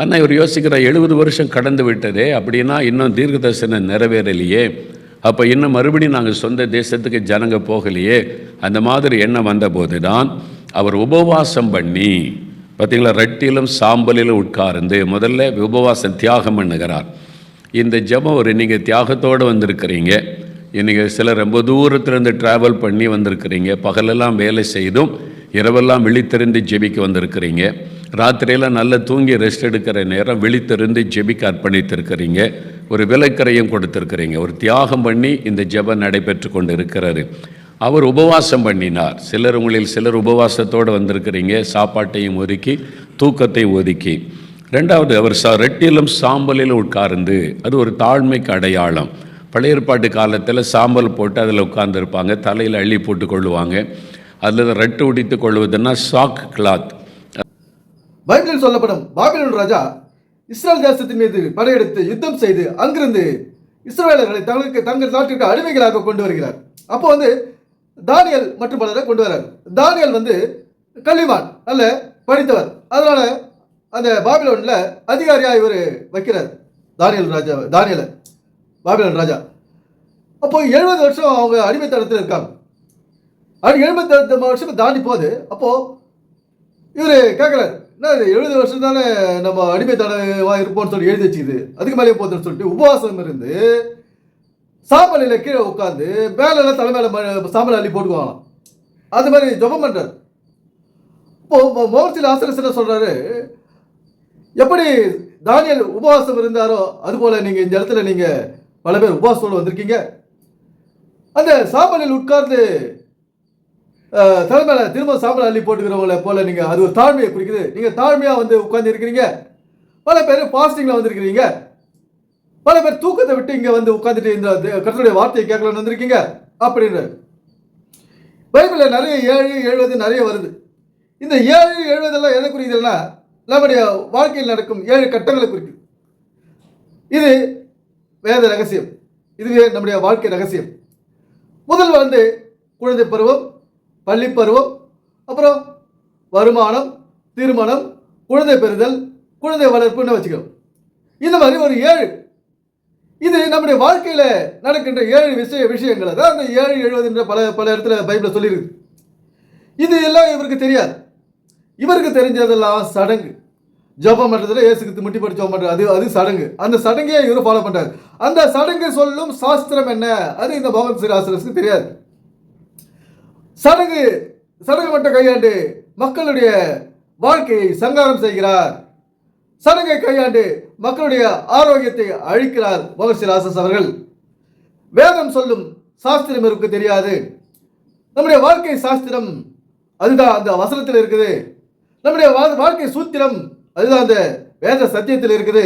ஆனால் இவர் யோசிக்கிறார், 70 வருஷம் கடந்து விட்டதே, அப்படின்னா இன்னும் தீர்க்க தரிசனம் நிறைவேறலையே, அப்போ இன்னும் மறுபடியும் நாங்கள் சொந்த தேசத்துக்கு ஜனங்க போகலையே. அந்த மாதிரி எண்ணம் வந்தபோது தான் அவர் உபவாசம் பண்ணி, பார்த்திங்களா, ரொட்டியிலும் சாம்பலிலும் உட்கார்ந்து முதல்ல உபவாசம் தியாகம் பண்ணுகிறார். இந்த ஜெபம் ஒரு நீங்கள் தியாகத்தோடு வந்திருக்கிறீங்க. இன்றைக்கி சிலர் ரொம்ப தூரத்துலேருந்து ட்ராவல் பண்ணி வந்திருக்கிறீங்க. பகலெல்லாம் வேலை செய்தும் இரவெல்லாம் விழித்திருந்து ஜெபிக்க வந்திருக்கிறீங்க. ராத்திரியெல்லாம் நல்லா தூங்கி ரெஸ்ட் எடுக்கிற நேரம் விழித்திருந்து ஜெபிக்க அர்ப்பணித்திருக்கிறீங்க. ஒரு விலைக்கரையும் கொடுத்துருக்கிறீங்க. ஒரு தியாகம் பண்ணி இந்த ஜெபம் நடைபெற்று கொண்டு இருக்கிறாரு. அவர் உபவாசம் பண்ணினார். உங்களில் சிலர் உபவாசத்தோடு வந்திருக்கிறீங்க, சாப்பாட்டையும் ஒதுக்கி தூக்கத்தையும் ஒதுக்கி. ரெண்டாவது, அவர் ரொட்டியிலும் சாம்பலிலும் உட்கார்ந்து, அது ஒரு தாழ்மைக்கு அடையாளம். பழைய ஏற்பாட்டு காலத்தில் சாம்பல் போட்டு அதில் உட்கார்ந்துருப்பாங்க, தலையில் அள்ளி போட்டு கொள்ளுவாங்க. அதில் ரெட்டு உடித்து கொள்வதுன்னா சாக் கிளாத். பைபிளில் சொல்லப்படும் பாபிலோன் ராஜா இஸ்ரேல் தேசத்தின் மீது படையெடுத்து யுத்தம் செய்து அங்கிருந்து இஸ்ரவேலர்களை தங்கள் நாட்டிற்கு அடிமைகளாக கொண்டு வருகிறார். அப்போ தானியேல் மற்றும் பலரை கொண்டு வர்றார். தானியேல் கல்விமான், நல்ல படித்தவர். அதனால அந்த பாபிலோன்ல அதிகாரியாக இவர் வைக்கிறார் தானியேலை பாபிலோன் ராஜா. அப்போ 70 வருஷம் அவங்க அடிமைத்தனத்தில் இருக்காங்க. 70 வருஷம் தாண்டி போகுது. அப்போ இவர் கேட்குறாரு, என்ன 70 வருஷம் தானே நம்ம அடிமைத்தனமாக இருப்போம்னு சொல்லி எழுதி வச்சுக்குது, அதுக்கு மேலே போதுன்னு சொல்லிட்டு உபவாசம் இருந்து சாம்பலில் கீழே உட்காந்து மேலெல்லாம் தலைமையில சாம்பல் அள்ளி போட்டுக்குவாங்களாம். அது மாதிரி ஜெபம் பண்ணுறாரு. இப்போ மோகத்தில் ஆசிரியர் சொல்கிறாரு, எப்படி தானியேல் உபவாசம் இருந்தாரோ அதுபோல் நீங்கள் இந்த இடத்துல நீங்கள் பல பேர் உபவாசத்தோடு வந்திருக்கீங்க. அந்த சாம்பலில் உட்கார்ந்து தலைமையில திரும்ப சாம்பல் அள்ளி போட்டுக்கிறவங்கள போல நீங்கள், அது ஒரு தாழ்மையை குறிக்குது. நீங்கள் தாழ்மையாக உட்கார்ந்து இருக்கிறீங்க. பல பேர் ஃபாஸ்டிங்கில் வந்திருக்கிறீங்க. பல பேர் தூக்கத்தை விட்டு இங்கே உட்காந்துட்டு இந்த கர்த்தருடைய வார்த்தையை கேட்கலான்னு வந்திருக்கீங்க அப்படின்னு. பைபிளில் நிறைய 7, 70 நிறைய வருது. இந்த 7, 70 எதை குறிக்குதுன்னா நம்முடைய வாழ்க்கையில் நடக்கும் 7 கட்டங்களை குறிக்குது. இது வேத ரகசியம், இதுவே நம்முடைய வாழ்க்கை ரகசியம். முதல் குழந்தை பருவம், பள்ளி பருவம், அப்புறம் வருமானம், திருமணம், குழந்தை பெறுதல், குழந்தை வளர்ப்புன்னு வச்சுக்கணும். இந்த மாதிரி ஒரு 7, இது நம்முடைய வாழ்க்கையில் நடக்கின்ற 7 விஷயங்களை தான் அந்த 7, 70 பல இடத்துல பைபிளில் சொல்லியிருக்கு. இது எல்லாம் இவருக்கு தெரியாது. இவருக்கு தெரிஞ்சதெல்லாம் சடங்கு. ஜெபம் பண்ணுறதுல இயேசுக்கு முட்டி படி ஜெபம் பண்ணுறது, அது சடங்கு. அந்த சடங்கே இவர் ஃபாலோ பண்ணுறாரு. அந்த சடங்கு சொல்லும் சாஸ்திரம் என்ன, அது இந்த மோகன் சிராசரசுக்கு தெரியாது. சடங்கு மட்டும் கையாண்டு மக்களுடைய வாழ்க்கையை சங்காரம் செய்கிறார். சடங்கை கையாண்டு மக்களுடைய ஆரோக்கியத்தை அழிக்கிறார் மோகன் சிராசஸ் அவர்கள். வேதம் சொல்லும் சாஸ்திரம் இவருக்கு தெரியாது. நம்முடைய வாழ்க்கை சாஸ்திரம் அதுதான் அந்த வசனத்தில் இருக்குது. நம்முடைய வாழ்க்கை சூத்திரம் அதுதான் அந்த வேத சத்தியத்தில் இருக்குது.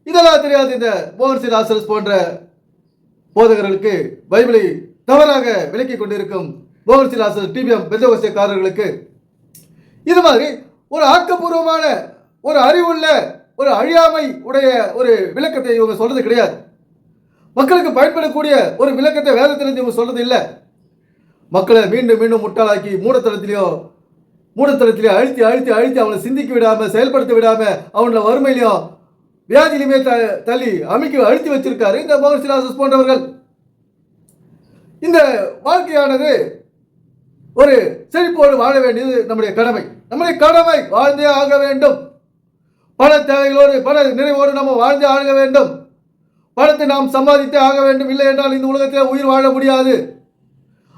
இதெல்லாம் தெரியாது இந்த மோகன் சிராசஸ் போன்ற போதகர்களுக்கு, பைபிளை தவறாக விளக்கி கொண்டிருக்கும் மோகன் சிராசஸ் டிபிஎம் பெந்தகோஸ்தேக்காரர்களுக்கு. இது மாதிரி ஒரு ஆக்கப்பூர்வமான, ஒரு அறிவுள்ள, ஒரு அழியாமை உடைய ஒரு விளக்கத்தை இவங்க சொல்றது கிடையாது. மக்களுக்கு பயன்படக்கூடிய ஒரு விளக்கத்தை வேதத்திலிருந்து இவங்க சொல்றது இல்லை. மக்களை மீண்டும் மீண்டும் முட்டாளாக்கி மூடத்தனத்திலேயோ அழுத்தி அவனை சிந்திக்க விடாம, செயல்படுத்த விடாம, அவனோட வறுமையிலையும் வியாதியிலுமே தள்ளி அழுத்தி வச்சிருக்காரு இந்த மோகன் சிராசஸ் போன்றவர்கள். இந்த வாழ்க்கையானது ஒரு செழிப்போடு வாழ வேண்டியது நம்முடைய கடமை. வாழ்ந்தே ஆக வேண்டும். பண தேவைகளோடு, பண நிறைவோடு நம்ம வாழ்ந்தே ஆக வேண்டும். பணத்தை நாம் சம்பாதித்தே ஆக வேண்டும். இல்லை என்றால் இந்த உலகத்தில் உயிர் வாழ முடியாது.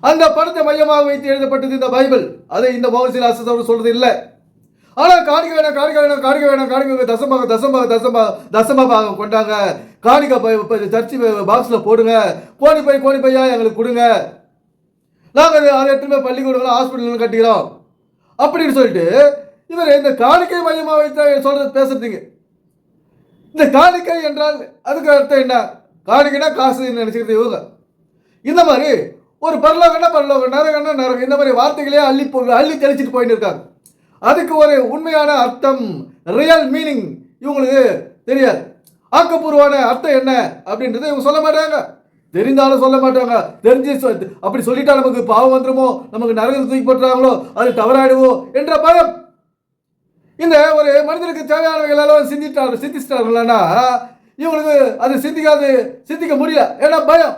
அந்த பணத்தை மையமாக வைத்து எழுதப்பட்டது இந்த பைபிள். அதை இந்த மோகன் சிராசஸ் அவர் சொல்றது இல்லை. ஆனால் காணிக்கை வேணும், தசமபாகம் கொண்டாங்க, காணிக்கை சர்ச்சி பாக்ஸில் போடுங்க, கோணி பையா எங்களுக்கு கொடுங்க, நாங்கள் அதை எடுத்துமே பள்ளிக்கூடங்களும் ஹாஸ்பிட்டலும் கட்டிக்கிறோம் அப்படின்னு சொல்லிட்டு இவர் இந்த காணிக்கை மையமாக வைத்து பேசுறதுங்க. இந்த காணிக்கை என்றால் அதுக்கு அர்த்தம் என்ன? காணிக்கைனா காசு நினைச்சுக்கிறது இவங்க. இந்த மாதிரி ஒரு பரலோகம்னா நரகம், இந்த மாதிரி வார்த்தைகளே அள்ளி தெளிச்சிட்டு போயிட்டு இருக்காங்க. அதுக்கு ஒரு உண்மையான அர்த்தம், ரியல் மீனிங் இவங்களுக்கு தெரியாது. ஆக்கப்பூர்வமான அர்த்தம் என்ன அப்படின்றத இவங்க சொல்ல மாட்டாங்க. தெரிந்தாலும் சொல்ல மாட்டாங்க. தெரிஞ்சு அப்படி சொல்லிட்டா நமக்கு பாவம் வந்துருமோ, நமக்கு நரகத்தை தூக்கி போட்டுறாங்களோ, அது தவறாயிடுவோ என்ற பயம். இந்த ஒரு மனிதனுக்கு தேவையானவைகள் எல்லாம் சிந்திச்சிட்டார்கள்னா இவங்களுக்கு அது சிந்திக்க முடியல. ஏன்னா பயம்.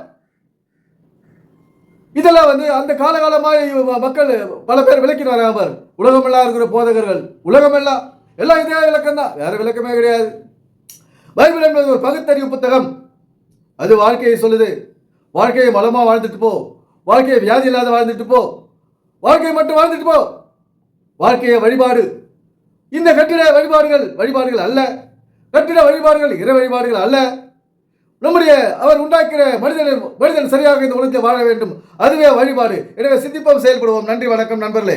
இதெல்லாம் அந்த காலகாலமாக மக்கள் பல பேர் விளக்கிட்டு வராங்க. உலகமெல்லாம் இருக்கிற போதகர்கள், உலகமெல்லாம் எல்லாம் இதே விளக்கம் தான், வேற விளக்கமே கிடையாது. பைபிள் என்பது ஒரு பகுத்தறிவு புத்தகம். அது வாழ்க்கையை சொல்லுது. வாழ்க்கையை மலமா வாழ்ந்துட்டு போ, வாழ்க்கையை வியாதி இல்லாத வாழ்ந்துட்டு போ, வாழ்க்கையை மட்டும் வாழ்ந்துட்டு போ. வாழ்க்கையை வழிபாடு. இந்த கட்டிட வழிபாடுகள் அல்ல. கட்டிட வழிபாடுகள் இறை வழிபாடுகள் அல்ல. நம்முடைய அவர் உண்டாக்கிற மனிதன் சரியாக இந்த உலகத்தில் வாழ வேண்டும், அதுவே வழிபாடு. எனவே சிந்திப்போம், செயல்படுவோம். நன்றி, வணக்கம் நண்பர்களே.